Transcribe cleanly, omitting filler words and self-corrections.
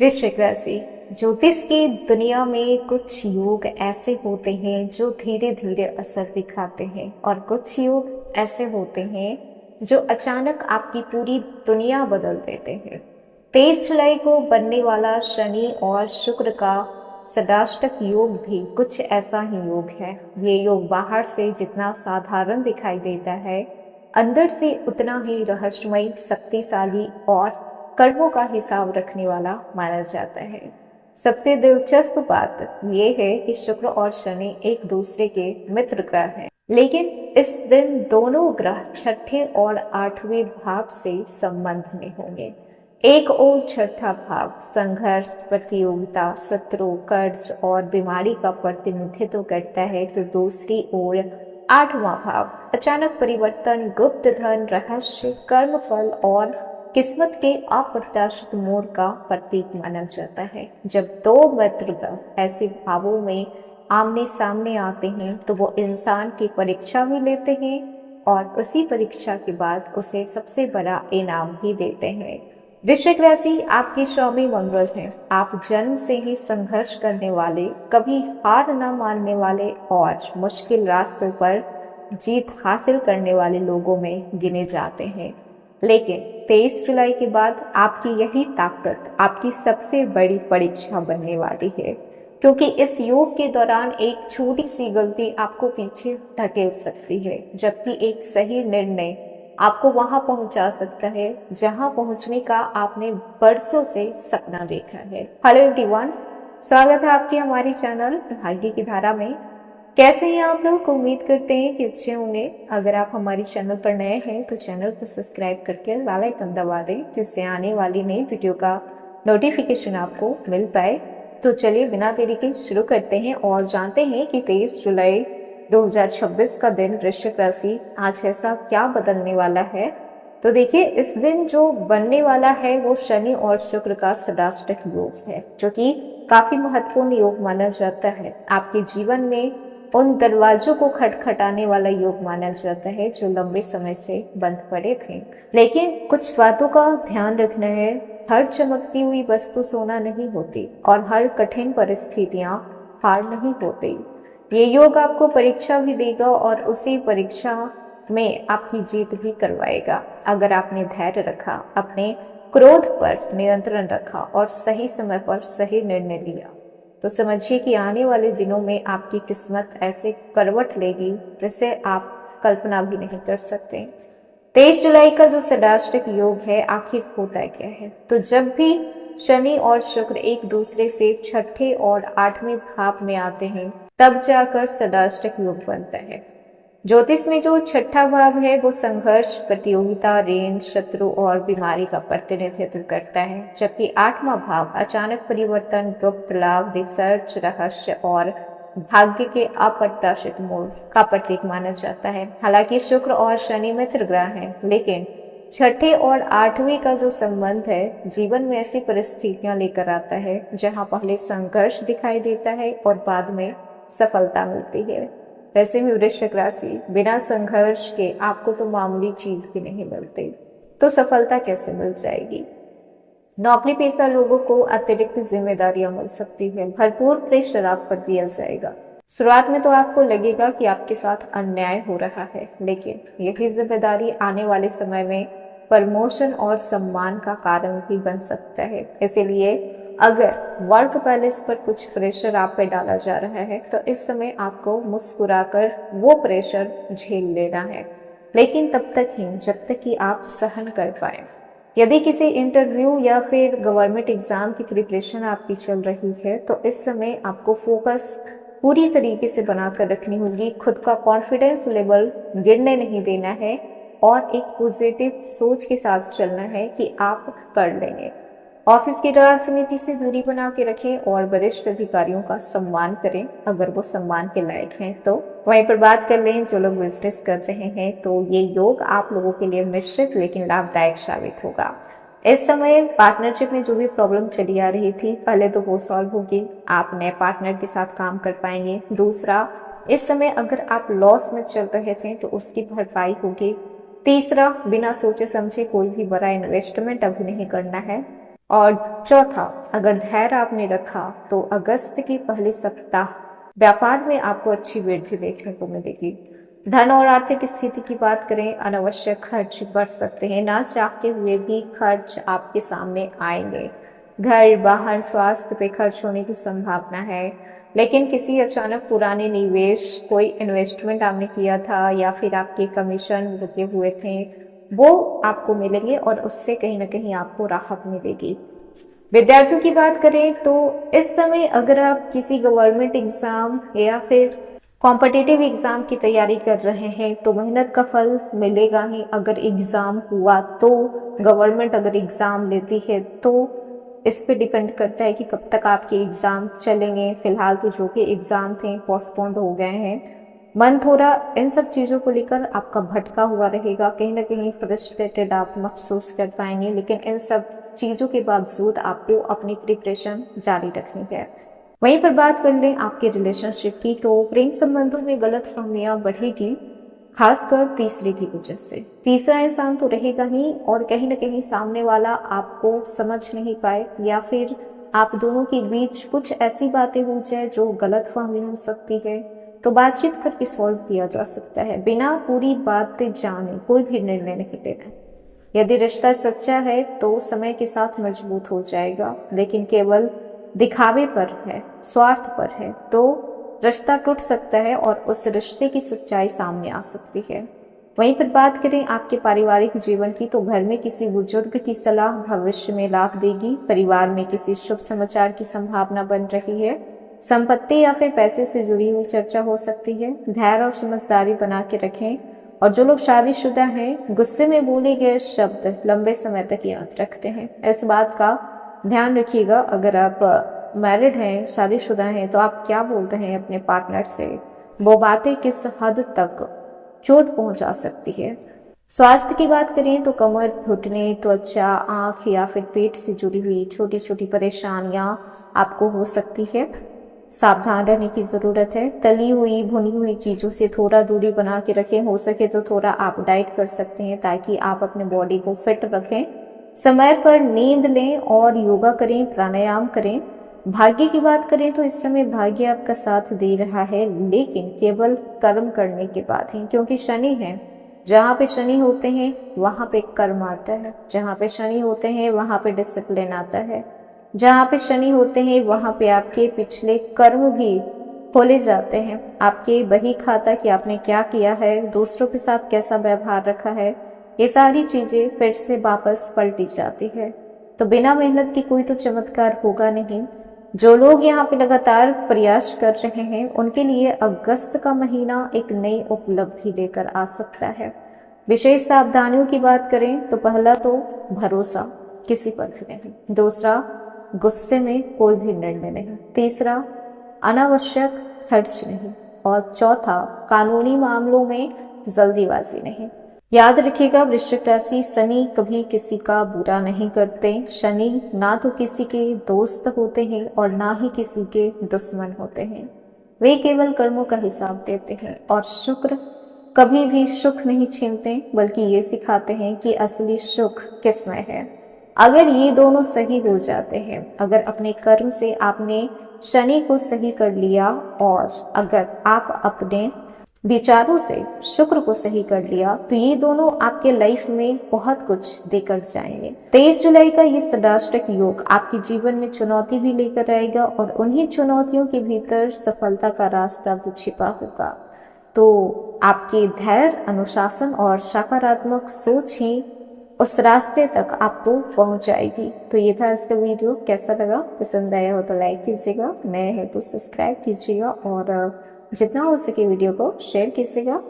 वृश्चिक राशि। ज्योतिष की दुनिया में कुछ योग ऐसे होते हैं जो धीरे धीरे असर दिखाते हैं और कुछ योग ऐसे होते हैं जो अचानक आपकी पूरी दुनिया बदल देते हैं। 23 जुलाई को बनने वाला शनि और शुक्र का षडाष्टक योग भी कुछ ऐसा ही योग है। ये योग बाहर से जितना साधारण दिखाई देता है, अंदर से उतना ही रहस्यमय, शक्तिशाली और कर्मों का हिसाब रखने वाला माना जाता है। सबसे दिलचस्प बात यह है कि शुक्र और शनि एक दूसरे के मित्र ग्रह हैं, लेकिन इस दिन दोनों ग्रह छठे और आठवें भाव से संबंध में होंगे। एक ओर छठा भाव संघर्ष, प्रतियोगिता, शत्रु, कर्ज और बीमारी का प्रतिनिधित्व करता है, तो दूसरी ओर आठवां भाव अचानक परिवर्तन, गुप्त धन, रहस्य, कर्म फल और किस्मत के अप्रत्याशित मोड़ का प्रतीक माना जाता है। जब दो मित्र ग्रह ऐसे भावों में आमने सामने आते हैं तो वो इंसान की परीक्षा भी लेते हैं और उसी परीक्षा के बाद उसे सबसे बड़ा इनाम भी देते हैं। वृश्चिक राशि आपकी स्वामी मंगल है। आप जन्म से ही संघर्ष करने वाले, कभी हार न मानने वाले और मुश्किल रास्तों पर जीत हासिल करने वाले लोगों में गिने जाते हैं। लेकिन 23 जुलाई के बाद आपकी यही ताकत आपकी सबसे बड़ी परीक्षा बनने वाली है, क्योंकि इस योग के दौरान एक छोटी सी गलती आपको पीछे धकेल सकती है, जबकि एक सही निर्णय आपको वहां पहुंचा सकता है जहां पहुंचने का आपने बरसों से सपना देखा है। हेलो एवरीवन, स्वागत है आपके हमारे चैनल भाग्य की धारा में। कैसे हैं आप लोग? उम्मीद करते हैं कि अच्छे होंगे। अगर आप हमारे चैनल पर नए हैं तो चैनल को सब्सक्राइब करके बेल आइकन दबा दें, जिससे आने वाली नई वीडियो का नोटिफिकेशन आपको मिल पाए। तो चलिए बिना देरी के शुरू करते हैं और जानते हैं कि 23 जुलाई 2026 का दिन वृश्चिक राशि आज ऐसा क्या बदलने वाला है। तो देखिए, इस दिन जो बनने वाला है वो शनि और शुक्र का षडाष्टक योग है, जो कि काफी महत्वपूर्ण योग माना जाता है। आपके जीवन में उन दरवाजों को खटखटाने वाला योग माना जाता है जो लंबे समय से बंद पड़े थे। लेकिन कुछ बातों का ध्यान रखना है। हर चमकती हुई वस्तु सोना नहीं होती और हर कठिन परिस्थितियां हार नहीं होती। ये योग आपको परीक्षा भी देगा और उसी परीक्षा में आपकी जीत भी करवाएगा। अगर आपने धैर्य रखा, अपने क्रोध पर नियंत्रण रखा और सही समय पर सही निर्णय लिया, तो समझिए कि आने वाले दिनों में आपकी किस्मत ऐसे करवट लेगी जिसे आप कल्पना भी नहीं कर सकते। 23 जुलाई का जो षडाष्टक योग है, आखिर होता क्या है? तो जब भी शनि और शुक्र एक दूसरे से छठे और आठवें भाव में आते हैं, तब जाकर षडाष्टक योग बनता है। ज्योतिष में जो छठा भाव है वो संघर्ष, प्रतियोगिता, ऋण, शत्रु और बीमारी का प्रतिनिधित्व करता है, जबकि आठवां भाव अचानक परिवर्तन, गुप्त लाभ, रिसर्च, रहस्य और भाग्य के अप्रत्याशित मोड़ का प्रतीक माना जाता है। हालांकि शुक्र और शनि मित्र ग्रह हैं, लेकिन छठे और आठवें का जो संबंध है जीवन में ऐसी परिस्थितियां लेकर आता है जहां पहले संघर्ष दिखाई देता है और बाद में सफलता मिलती है। वैसे भी वृश्चिक राशि, बिना संघर्ष के आपको तो मामूली चीज भी नहीं मिलती, तो सफलता कैसे मिल जाएगी? नौकरी पेशा लोगों को अतिरिक्त जिम्मेदारियां मिल सकती है, भरपूर प्रेशर आप पर दिया जाएगा। शुरुआत में तो आपको लगेगा कि आपके साथ अन्याय हो रहा है, लेकिन यही जिम्मेदारी आने वाले समय में प्रमोशन और सम्मान का कारण भी बन सकता है। इसीलिए अगर वर्क बैलेंस पर कुछ प्रेशर आप पे डाला जा रहा है तो इस समय आपको मुस्कुराकर वो प्रेशर झेल लेना है, लेकिन तब तक ही जब तक कि आप सहन कर पाए। यदि किसी इंटरव्यू या फिर गवर्नमेंट एग्जाम की प्रिपरेशन आपकी चल रही है तो इस समय आपको फोकस पूरी तरीके से बनाकर रखनी होगी। खुद का कॉन्फिडेंस लेवल गिरने नहीं देना है और एक पॉजिटिव सोच के साथ चलना है कि आप कर लेंगे। ऑफिस की राजनीति से दूरी बना के रखें और वरिष्ठ अधिकारियों का सम्मान करें, अगर वो सम्मान के लायक हैं तो। वहीं पर बात कर लें जो लोग बिजनेस कर रहे हैं, तो ये योग आप लोगों के लिए मिश्रित लेकिन लाभदायक साबित होगा। इस समय पार्टनरशिप में जो भी प्रॉब्लम चली आ रही थी, पहले तो वो सॉल्व होगी, आप नए पार्टनर के साथ काम कर पाएंगे। दूसरा, इस समय अगर आप लॉस में चल रहे थे तो उसकी भरपाई होगी। तीसरा, बिना सोचे समझे कोई भी बड़ा इन्वेस्टमेंट अभी नहीं करना है। और चौथा, अगर धैर्य आपने रखा तो अगस्त के पहले सप्ताह व्यापार में आपको अच्छी वृद्धि देखने को मिलेगी। धन और आर्थिक स्थिति की बात करें, अनावश्यक खर्च बढ़ सकते हैं, ना चाहते हुए भी खर्च आपके सामने आएंगे। घर, वाहन, स्वास्थ्य पे खर्च होने की संभावना है, लेकिन किसी अचानक पुराने निवेश, कोई इन्वेस्टमेंट आपने किया था या फिर आपके कमीशन रुके हुए थे, वो आपको मिलेंगे और उससे कहीं ना कहीं आपको राहत मिलेगी। विद्यार्थियों की बात करें तो इस समय अगर आप किसी गवर्नमेंट एग्जाम या फिर कॉम्पिटिटिव एग्जाम की तैयारी कर रहे हैं तो मेहनत का फल मिलेगा ही। अगर एग्जाम हुआ तो, गवर्नमेंट अगर एग्जाम लेती है तो इस पे डिपेंड करता है कि कब तक आपके एग्जाम चलेंगे। फिलहाल तो जो कि एग्जाम थे पोस्टपोन्ड हो गए हैं। मन थोड़ा इन सब चीज़ों को लेकर आपका भटका हुआ रहेगा, कहीं ना कहीं फ्रस्ट्रेटेड आप महसूस कर पाएंगे, लेकिन इन सब चीज़ों के बावजूद आपको अपनी प्रिपरेशन जारी रखनी है। वहीं पर बात कर लें आपके रिलेशनशिप की, तो प्रेम संबंधों में गलतफहमियां बढ़ेगी, खासकर तीसरे की वजह से। तीसरा इंसान तो रहेगा ही और कहीं ना कहीं सामने वाला आपको समझ नहीं पाए या फिर आप दोनों के बीच कुछ ऐसी बातें हो जाए जो गलतफहमी हो सकती है, तो बातचीत करके सॉल्व किया जा सकता है। बिना पूरी बातें जाने कोई भी निर्णय नहीं लेना है। यदि रिश्ता सच्चा है तो समय के साथ मजबूत हो जाएगा, लेकिन केवल दिखावे पर है, स्वार्थ पर है तो रिश्ता टूट सकता है और उस रिश्ते की सच्चाई सामने आ सकती है। वहीं पर बात करें आपके पारिवारिक जीवन की, तो घर में किसी बुजुर्ग की सलाह भविष्य में लाभ देगी। परिवार में किसी शुभ समाचार की संभावना बन रही है। संपत्ति या फिर पैसे से जुड़ी हुई चर्चा हो सकती है। धैर्य और समझदारी बना के रखें। और जो लोग शादीशुदा हैं, गुस्से में बोले गए शब्द लंबे समय तक याद रखते हैं। इस बात का ध्यान रखिएगा, अगर आप मैरिड हैं, शादीशुदा हैं, तो आप क्या बोलते हैं अपने पार्टनर से, वो बातें किस हद तक चोट पहुंचा सकती है। स्वास्थ्य की बात करें तो कमर, घुटने, त्वचा, आंख या फिर पेट से जुड़ी हुई छोटी छोटी परेशानियां आपको हो सकती है। सावधान रहने की ज़रूरत है। तली हुई भुनी हुई चीज़ों से थोड़ा दूरी बना के रखें। हो सके तो थोड़ा आप डाइट कर सकते हैं ताकि आप अपने बॉडी को फिट रखें। समय पर नींद लें और योगा करें, प्राणायाम करें। भाग्य की बात करें तो इस समय भाग्य आपका साथ दे रहा है, लेकिन केवल कर्म करने के बाद ही, क्योंकि शनि है। जहाँ पे शनि होते हैं वहाँ पे कर्म आता है, जहाँ पे शनि होते हैं वहाँ पे डिसिप्लिन आता है, जहाँ पे शनि होते हैं वहाँ पे आपके पिछले कर्म भी खोले जाते हैं। आपके बही खाता कि आपने क्या किया है, दूसरों के साथ कैसा व्यवहार रखा है, ये सारी चीजें फिर से वापस पलटी जाती है। तो बिना मेहनत के कोई तो चमत्कार होगा नहीं। जो लोग यहाँ पे लगातार प्रयास कर रहे हैं उनके लिए अगस्त का महीना एक नई उपलब्धि लेकर आ सकता है। विशेष सावधानियों की बात करें तो पहला तो भरोसा किसी पर भी नहीं। दूसरा, गुस्से में कोई भी निर्णय नहीं। तीसरा, अनावश्यक खर्च नहीं। और चौथा, कानूनी मामलों में जल्दीबाजी नहीं। याद रखिएगा वृश्चिक राशि, शनि कभी किसी का बुरा नहीं करते। शनि ना तो किसी के दोस्त होते हैं और ना ही किसी के दुश्मन होते हैं। वे केवल कर्मों का हिसाब देते हैं। और शुक्र कभी भी सुख नहीं छीनते, बल्कि ये सिखाते हैं कि असली सुख किसमें है। अगर ये दोनों सही हो जाते हैं, अगर अपने कर्म से आपने शनि को सही कर लिया और अगर आप अपने विचारों से शुक्र को सही कर लिया, तो ये दोनों आपके लाइफ में बहुत कुछ देकर जाएंगे। 23 जुलाई का ये सदाष्टक योग आपके जीवन में चुनौती भी लेकर आएगा और उन्हीं चुनौतियों के भीतर सफलता का रास्ता भी छिपा होगा। तो आपके धैर्य, अनुशासन और सकारात्मक सोच ही उस रास्ते तक आपको पहुंचाएगी। तो ये था इसका वीडियो, कैसा लगा? पसंद आया हो तो लाइक कीजिएगा, नए हैं तो सब्सक्राइब कीजिएगा और जितना हो सके वीडियो को शेयर कीजिएगा।